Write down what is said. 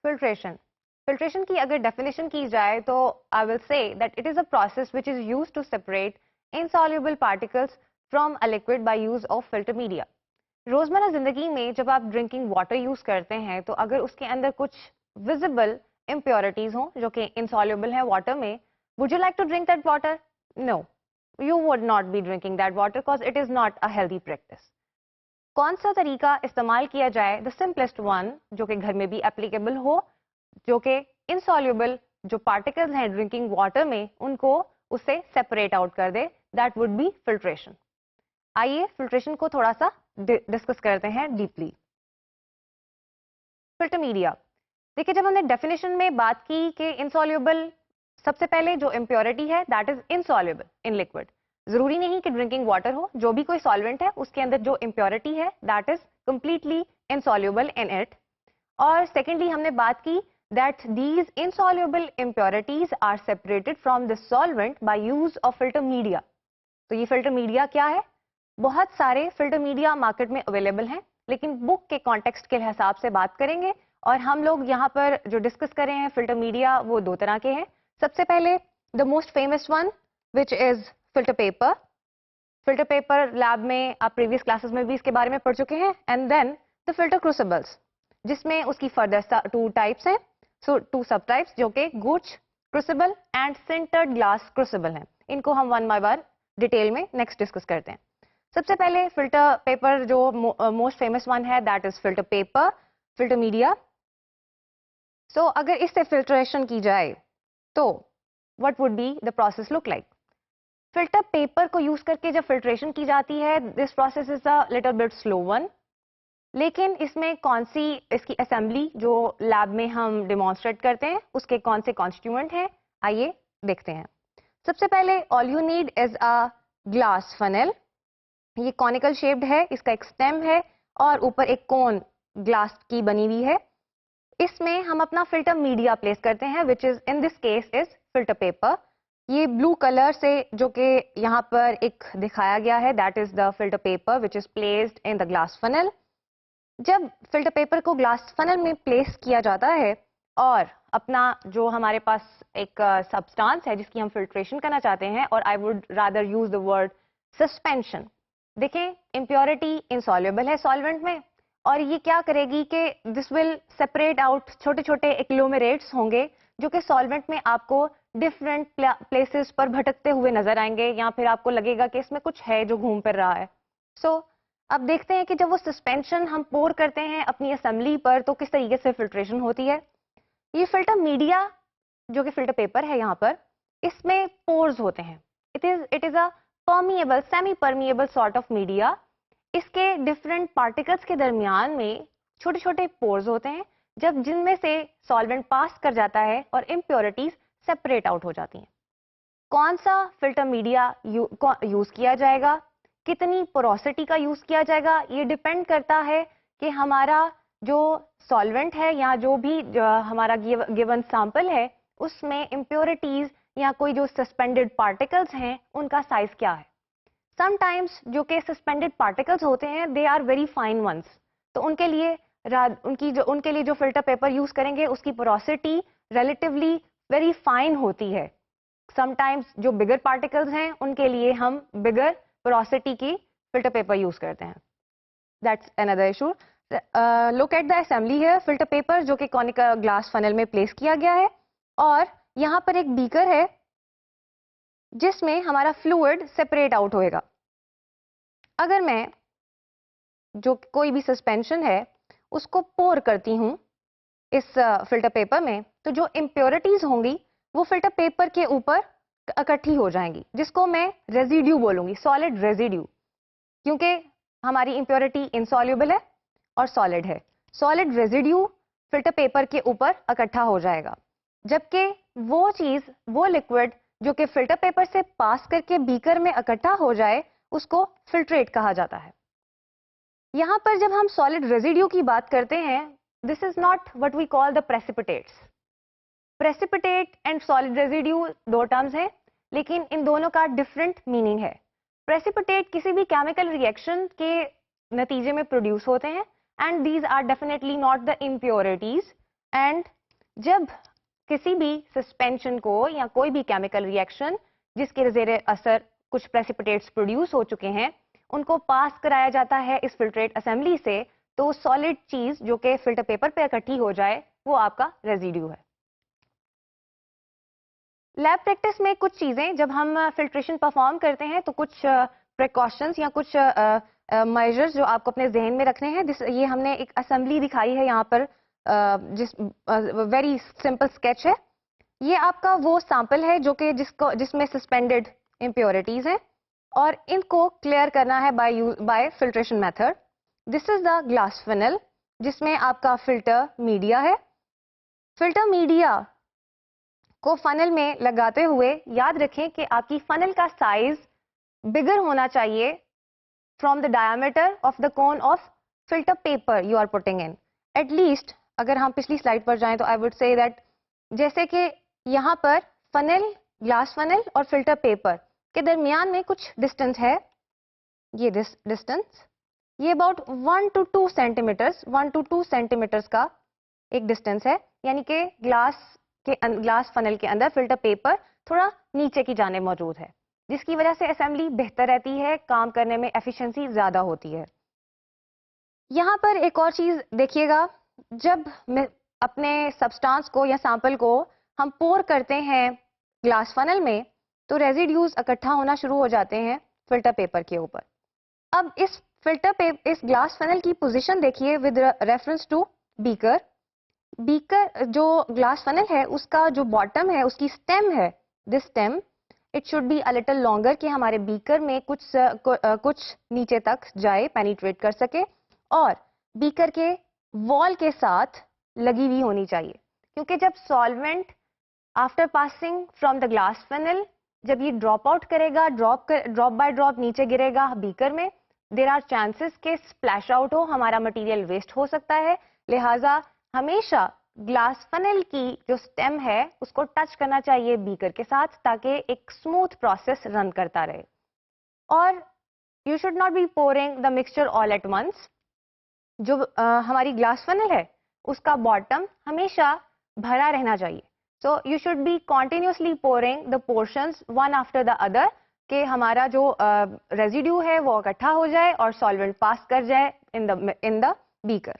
Filtration filtration की अगर definition की जाए तो I will say that it is a process which is used to separate insoluble particles from a liquid by use of filter media. रोजमर्रा जिंदगी में जब आप ड्रिंकिंग वाटर यूज करते हैं तो अगर उसके अंदर कुछ विजिबल इम्प्योरिटीज हों जो कि इनसॉल्युबल है वाटर में, would you like to drink that water? No, you would not be drinking that water because it is not a healthy practice. कौन सा तरीका इस्तेमाल किया जाए? द सिंपलेस्ट वन जो कि घर में भी एप्लीकेबल हो, जो कि इनसॉल्युबल जो पार्टिकल्स हैं ड्रिंकिंग वाटर में उनको उससे सेपरेट आउट कर दे, दैट वुड बी फिल्ट्रेशन। आइए फिल्ट्रेशन को थोड़ा सा डिस्कस करते हैं डीपली। फिल्टर मीडिया, देखिए जब हमने डेफिनेशन में बात की कि इनसॉल्युबल, सबसे पहले जो इम्प्योरिटी है that is insoluble in liquid. जरूरी नहीं कि ड्रिंकिंग वाटर हो, जो भी कोई सॉल्वेंट है उसके अंदर जो इम्प्योरिटी है that is completely insoluble in it. और सेकेंडली हमने बात की that these insoluble impurities are separated from the solvent by use of filter media. तो ये फिल्टर मीडिया क्या है? बहुत सारे फिल्टर मीडिया मार्केट में अवेलेबल हैं, लेकिन बुक के कॉन्टेक्स्ट के हिसाब से बात करेंगे और हम लोग यहाँ पर जो डिस्कस कर रहे हैं फिल्टर मीडिया वो दो तरह के हैं। सबसे पहले the most famous one which is filter paper. Filter paper lab में आप प्रीवियस क्लासेस में भी इसके बारे में पढ़ चुके हैं। एंड देन द फिल्टर क्रूसिबल्स, जिसमें उसकी फर्दर टू टाइप्स हैं, सो टू सब टाइप्स जो कि Gooch crucible and sintered glass crucible हैं। इनको हम वन बाय वन डिटेल में नेक्स्ट डिस्कस करते हैं। सबसे पहले फिल्टर पेपर जो मोस्ट फेमस वन है that is filter paper, filter media. So अगर इससे फिल्ट्रेशन की जाए तो what would be the process look like? Filter paper को यूज करके जब फिल्ट्रेशन की जाती है this process is a little bit slow one, लेकिन इसमें कौन सी इसकी असेंबली जो लैब में हम डिमॉन्स्ट्रेट करते हैं उसके कौन से कॉन्स्टिट्यूएंट हैं, आइए देखते हैं। सबसे पहले all you need is a glass funnel. ये कॉनिकल शेप्ड है, इसका एक स्टेम है और ऊपर एक कोन ग्लास की बनी हुई है। इसमें हम अपना फिल्टर मीडिया प्लेस करते हैं which is in this case is filter paper. ये ब्लू कलर से जो कि यहाँ पर एक दिखाया गया है that is the filter paper which is placed in the glass funnel. जब फिल्टर पेपर को ग्लास फनल में प्लेस किया जाता है और अपना जो हमारे पास एक सब्सटेंस है जिसकी हम फिल्ट्रेशन करना चाहते हैं, और I would rather use the word suspension. देखें इम्प्योरिटी इनसॉल्युबल है सॉल्वेंट में और ये क्या करेगी कि दिस विल सेपरेट आउट, छोटे छोटे एक्लोमेरेट्स होंगे जो कि सॉल्वेंट में आपको डिफरेंट प्लेसेस पर भटकते हुए नजर आएंगे या फिर आपको लगेगा कि इसमें कुछ है जो घूम फिर रहा है। सो अब देखते हैं कि जब वो सस्पेंशन हम पोर करते हैं अपनी असेंबली पर तो किस तरीके से फिल्ट्रेशन होती है। ये फिल्टर मीडिया जो कि फिल्टर पेपर है यहाँ पर, इसमें पोर्स होते हैं। It is a permeable, semi permeable sort of media. इसके डिफरेंट पार्टिकल्स के दरमियान में छोटे छोटे पोर्स होते हैं जब जिनमें से सॉल्वेंट पास कर जाता है और इम्प्योरिटीज सेपरेट आउट हो जाती हैं। कौन सा फिल्टर मीडिया यूज किया जाएगा, कितनी पोरोसिटी का यूज किया जाएगा, ये डिपेंड करता है कि हमारा जो सॉल्वेंट है या जो भी हमारा गिवन सैंपल है उसमें इम्प्योरिटीज या कोई जो सस्पेंडेड पार्टिकल्स हैं उनका साइज क्या है। समटाइम्स जो कि सस्पेंडेड पार्टिकल्स होते हैं they are very fine ones, तो उनके लिए जो फिल्टर पेपर यूज करेंगे उसकी पोरोसिटी रिलेटिवली वेरी फाइन होती है। समटाइम्स जो बिगर पार्टिकल्स हैं उनके लिए हम बिगर पोरोसिटी की फिल्टर पेपर यूज करते हैं। That's another issue. Look at the assembly है। फिल्टर पेपर जो कि कॉनिकल ग्लास फनल में प्लेस किया गया है और यहाँ पर एक बीकर है जिसमें हमारा फ्लूइड सेपरेट आउट होएगा। अगर मैं जो कोई भी सस्पेंशन है उसको पोर करती हूँ इस फिल्टर पेपर में तो जो इम्प्योरिटीज होंगी वो फिल्टर पेपर के ऊपर इकट्ठी हो जाएंगी जिसको मैं रेजिड्यू बोलूंगी, सॉलिड रेजिड्यू, क्योंकि हमारी इम्प्योरिटी इनसॉल्युबल है और सॉलिड है। सॉलिड रेजिड्यू फिल्टर पेपर के ऊपर इकट्ठा हो जाएगा, जबकि वो चीज, वो लिक्विड जो कि फिल्टर पेपर से पास करके बीकर में इकट्ठा हो जाए उसको फिल्ट्रेट कहा जाता है। यहां पर जब हम सॉलिड रेजिड्यू की बात करते हैं this is not what we call the precipitates. Precipitate and solid residue दो टर्म्स हैं लेकिन इन दोनों का डिफरेंट मीनिंग है। प्रेसिपिटेट किसी भी केमिकल रिएक्शन के नतीजे में प्रोड्यूस होते हैं and these are definitely not the impurities. And जब किसी भी सस्पेंशन को या कोई भी केमिकल रिएक्शन जिसके ज़ेरे असर कुछ प्रेसिपिटेट्स प्रोड्यूस हो चुके हैं उनको पास कराया जाता है इस फिल्ट्रेट असेंबली से, तो सॉलिड चीज जो कि फिल्टर पेपर पे इकट्ठी हो जाए वो आपका रेजिड्यू है। लैब प्रैक्टिस में कुछ चीजें जब हम फिल्ट्रेशन परफॉर्म करते हैं तो कुछ प्रिकॉशंस या कुछ मेजर्स जो आपको अपने जहन में रखने हैं। ये हमने एक असेंबली दिखाई है यहाँ पर, जिस वेरी सिंपल स्केच है। ये आपका वो सैंपल है जो कि जिसमें सस्पेंडेड इम्प्योरिटीज हैं और इनको क्लियर करना है bye filtration method. This is the glass funnel जिसमें आपका फिल्टर मीडिया है। फिल्टर मीडिया को फनल में लगाते हुए याद रखें कि आपकी फनल का साइज बिगर होना चाहिए from the diameter of the cone of filter paper you are putting in. At least अगर हम पिछली स्लाइड पर जाएं तो आई वुड से दैट जैसे कि यहाँ पर फनल, ग्लास फनल और फिल्टर पेपर के दरमियान में कुछ डिस्टेंस है, ये डिस्टेंस ये about 1 to 2 centimetres 1 to 2 centimetres का एक डिस्टेंस है। यानी कि ग्लास फनल के अंदर फिल्टर पेपर थोड़ा नीचे की जाने मौजूद है, जिसकी वजह से असेंबली बेहतर रहती है, काम करने में एफिशिएंसी ज्यादा होती है। यहाँ पर एक और चीज देखिएगा, जब अपने सब्सटेंस को या सैंपल को हम पोर करते हैं ग्लास फनल में तो रेजिड्यूज इकट्ठा होना शुरू हो जाते हैं फिल्टर पेपर के ऊपर। अब इस ग्लास फनल की पोजीशन देखिए with reference to beaker. Beaker जो ग्लास फनल है उसका जो बॉटम है, उसकी स्टेम है, this stem it should be a little longer कि हमारे बीकर में कुछ नीचे तक जाए, पेनिट्रेट कर सके और बीकर के वॉल के साथ लगी हुई होनी चाहिए। क्योंकि जब solvent after passing from the glass funnel जब ये ड्रॉप आउट करेगा, ड्रॉप बाय ड्रॉप नीचे गिरेगा बीकर में, देयर आर चांसेस के स्प्लैश आउट हो, हमारा मटेरियल वेस्ट हो सकता है। लिहाजा हमेशा ग्लास फनल की जो स्टेम है उसको टच करना चाहिए बीकर के साथ ताकि एक स्मूथ प्रोसेस रन करता रहे। और you should not be pouring the mixture all at once. जो हमारी ग्लास फनल है उसका बॉटम हमेशा भरा रहना चाहिए। So you should be continuously pouring the portions one after the other कि हमारा जो रेजिड्यू है वो इकट्ठा हो जाए और सॉल्वेंट पास कर जाए इन द बीकर।